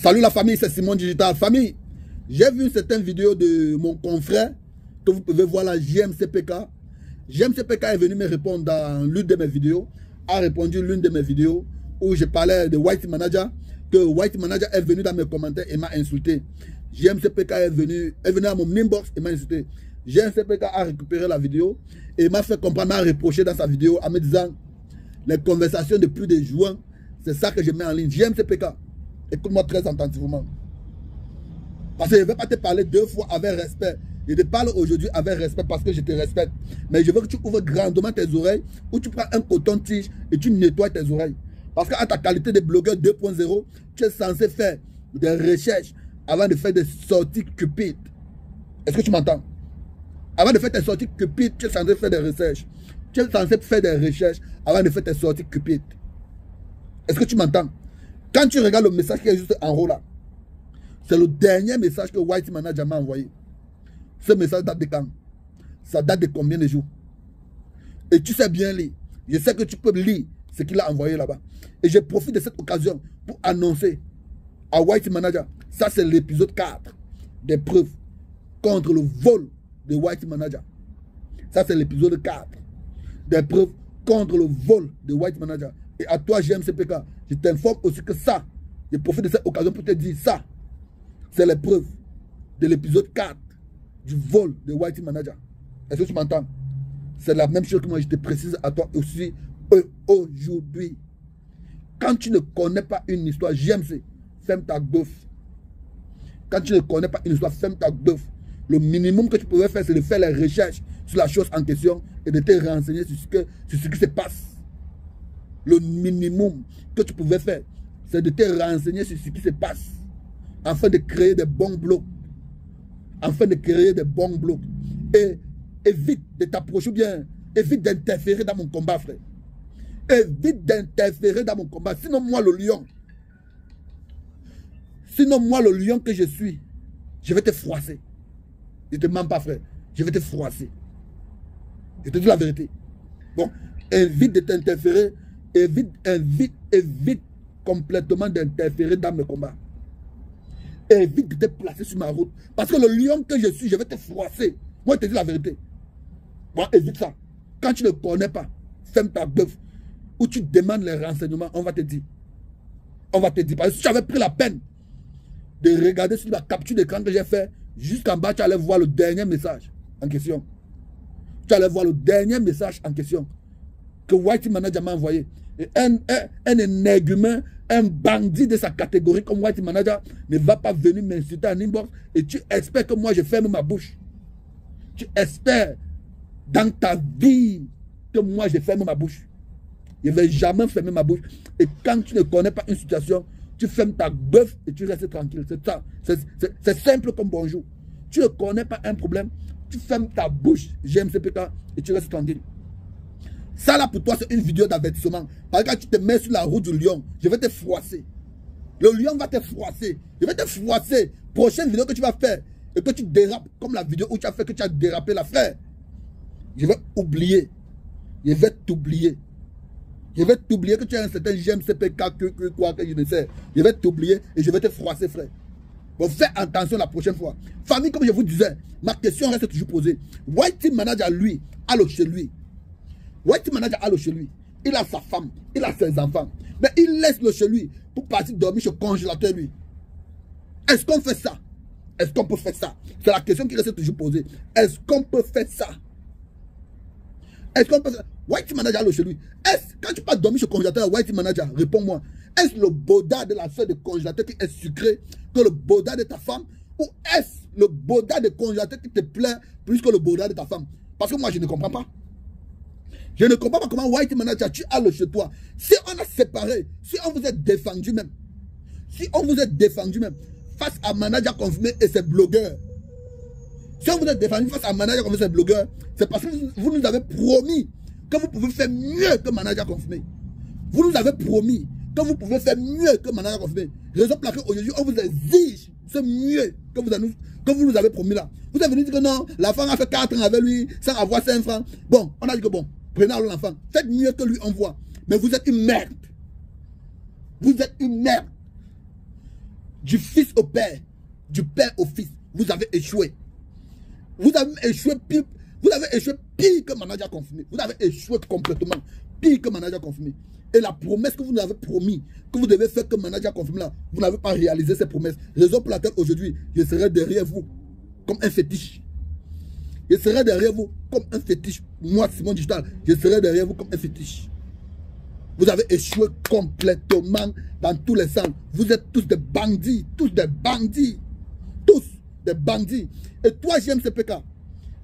Salut la famille, c'est Simon Digital. Famille, j'ai vu certaines vidéos de mon confrère que vous pouvez voir là, JMCPK. JMCPK est venu me répondre dans l'une de mes vidéos, a répondu l'une de mes vidéos où je parlais de White Manager, que White Manager est venu dans mes commentaires et m'a insulté. JMCPK est venu à mon inbox et m'a insulté. JMCPK a récupéré la vidéo et m'a fait comprendre, m'a reproché dans sa vidéo en me disant les conversations de plus de juin, c'est ça que je mets en ligne. JMCPK, écoute-moi très attentivement. Parce que je ne vais pas te parler deux fois avec respect. Je te parle aujourd'hui avec respect parce que je te respecte. Mais je veux que tu ouvres grandement tes oreilles ou tu prends un coton-tige et tu nettoies tes oreilles. Parce qu'à ta qualité de blogueur 2.0, tu es censé faire des recherches avant de faire des sorties cupides. Est-ce que tu m'entends? Avant de faire tes sorties cupides, tu es censé faire des recherches. Tu es censé faire des recherches avant de faire tes sorties cupides. Est-ce que tu m'entends? Quand tu regardes le message qui est juste en haut là, c'est le dernier message que White Manager m'a envoyé. Ce message date de quand? Ça date de combien de jours? Et tu sais bien lire. Je sais que tu peux lire ce qu'il a envoyé là-bas. Et je profite de cette occasion pour annoncer à White Manager, ça c'est l'épisode 4 des preuves contre le vol de White Manager. Ça c'est l'épisode 4 des preuves contre le vol de White Manager. Et à toi JMCPK, je t'informe aussi que ça, je profite de cette occasion pour te dire ça, c'est les preuves de l'épisode 4 du vol de White Manager. Est-ce que tu m'entends? C'est la même chose que moi je te précise à toi aussi aujourd'hui. Quand tu ne connais pas une histoire, JMC, ferme ta bouffe. Quand tu ne connais pas une histoire, ferme ta bouffe. Le minimum que tu pouvais faire, c'est de faire les recherches sur la chose en question et de te renseigner sur ce qui se passe. Le minimum que tu pouvais faire, c'est de te renseigner sur ce qui se passe afin de créer des bons blocs. Afin de créer des bons blocs. Et évite de t'approcher bien. Évite d'interférer dans mon combat, frère. Évite d'interférer dans mon combat. Sinon, moi, le lion. Sinon, moi, le lion que je suis, je vais te froisser. Je ne te mens pas, frère. Je vais te froisser. Je te dis la vérité. Bon, évite de t'interférer. Évite complètement d'interférer dans mes combats. Évite de te placer sur ma route. Parce que le lion que je suis, je vais te froisser. Moi, je te dis la vérité. Bon, évite ça. Quand tu ne connais pas, ferme ta bœuf. Ou tu demandes les renseignements, on va te dire. On va te dire. Parce que si tu avais pris la peine de regarder sur la capture d'écran que j'ai fait, jusqu'en bas, tu allais voir le dernier message en question. Tu allais voir le dernier message en question que White Manager m'a envoyé. Et un énergumène, un bandit de sa catégorie comme White Manager ne va pas venir m'insulter en inbox et tu espères que moi je ferme ma bouche. Tu espères dans ta vie que moi je ferme ma bouche. Je ne vais jamais fermer ma bouche. Et quand tu ne connais pas une situation, tu fermes ta bœuf et tu restes tranquille. C'est ça. C'est simple comme bonjour. Tu ne connais pas un problème, tu fermes ta bouche, JMCPK, et tu restes tranquille. Ça là pour toi c'est une vidéo d'avertissement. Parce que quand tu te mets sur la route du lion, je vais te froisser. Le lion va te froisser. Je vais te froisser. Prochaine vidéo que tu vas faire et que tu dérapes comme la vidéo où tu as fait que tu as dérapé la frère. Je vais oublier. Je vais t'oublier. Je vais t'oublier que tu as un certain JMCPK que je ne sais. Je vais t'oublier et je vais te froisser, frère. Bon, fais attention la prochaine fois. Famille, comme je vous disais, ma question reste toujours posée. White Manager, lui, a le chez lui. White Manager a le chez lui. Il a sa femme, il a ses enfants. Mais il laisse le chez lui pour partir dormir chez le congélateur, lui. Est-ce qu'on fait ça? Est-ce qu'on peut faire ça? C'est la question qui reste toujours posée. Est-ce qu'on peut faire ça? Est-ce qu'on peut faire ça? White Manager a le chez lui. Est-ce, quand tu pars dormir chez le congélateur, White Manager, réponds-moi. Est-ce le boda de la soeur de congélateur qui est sucré que le boda de ta femme? Ou est-ce le boda de congélateur qui te plaît plus que le boda de ta femme? Parce que moi, je ne comprends pas. Je ne comprends pas comment White Manager, tu as le chez toi. Si on a séparé, si on vous a défendu même, face à Manager confirmé et ses blogueurs, si on vous a défendu face à Manager confirmé et ses blogueurs, c'est parce que vous nous avez promis que vous pouvez faire mieux que Manager confirmé. Vous nous avez promis que vous pouvez faire mieux que Manager confirmé. Raison pour laquelle aujourd'hui, on vous exige ce mieux que vous nous avez promis là. Vous avez venu dire que non, la femme a fait 4 ans avec lui sans avoir 5 francs. Bon, on a dit que bon, prenez l'enfant, faites mieux que lui envoie. Mais vous êtes une merde. Vous êtes une merde. Du fils au père, du père au fils. Vous avez échoué. Vous avez échoué pire, pire que manager confirmé. Vous avez échoué complètement. Pire que manager confirmé. Et la promesse que vous nous avez promis, que vous devez faire comme manager confirmé là, vous n'avez pas réalisé ces promesses. Raison pour laquelle aujourd'hui, je serai derrière vous comme un fétiche. Je serai derrière vous comme un fétiche. Moi, Simon Digital, je serai derrière vous comme un fétiche. Vous avez échoué complètement dans tous les sens. Vous êtes tous des bandits. Tous des bandits. Tous des bandits. Et toi, JMCPK,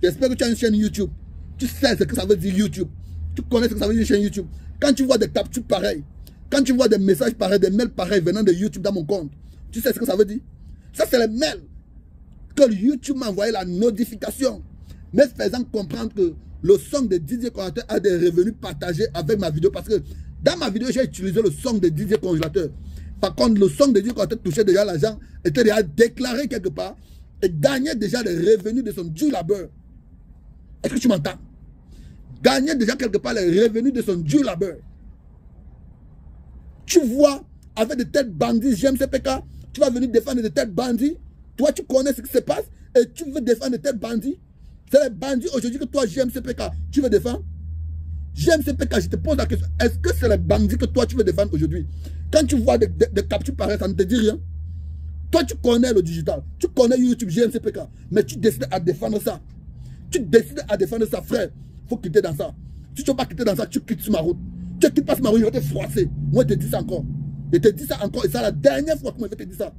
j'espère que tu as une chaîne YouTube. Tu sais ce que ça veut dire YouTube. Tu connais ce que ça veut dire chaîne YouTube. Quand tu vois des captures pareilles, quand tu vois des messages pareils, des mails pareils venant de YouTube dans mon compte, tu sais ce que ça veut dire? Ça, c'est les mails que YouTube m'a envoyé la notification, mais faisant comprendre que le son de Didier Congélateur a des revenus partagés avec ma vidéo. Parce que dans ma vidéo, j'ai utilisé le son de Didier Congélateur. Par contre, le son de Didier Congélateur touchait déjà l'argent, était déjà déclaré quelque part et gagnait déjà des revenus de son dur labeur. Est-ce que tu m'entends? Gagnait déjà quelque part les revenus de son dur labeur. Tu vois, avec de tels bandits, JMCPK, tu vas venir défendre de tels bandits. Toi, tu connais ce qui se passe et tu veux défendre de tels bandits. C'est les bandits aujourd'hui que toi, JMCPK, tu veux défendre. JMCPK, je te pose la question. Est-ce que c'est les bandits que toi, tu veux défendre aujourd'hui? Quand tu vois des captures pareilles, ça ne te dit rien. Toi, tu connais le digital. Tu connais YouTube, JMCPK. Mais tu décides à défendre ça. Tu décides à défendre ça, frère. Il faut quitter dans ça. Si tu ne veux pas quitter dans ça, tu quittes sur ma route. Tu ne quittes pas sur ma route, je vais te froisser. Moi, je te dis ça encore. Je te dis ça encore. Et c'est la dernière fois que moi, je vais te dire ça.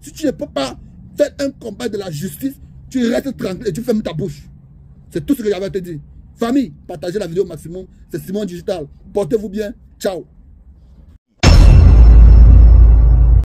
Si tu ne peux pas faire un combat de la justice, tu restes tranquille et tu fermes ta bouche. C'est tout ce que j'avais à te dire. Famille, partagez la vidéo au maximum. C'est Simon Digital. Portez-vous bien. Ciao.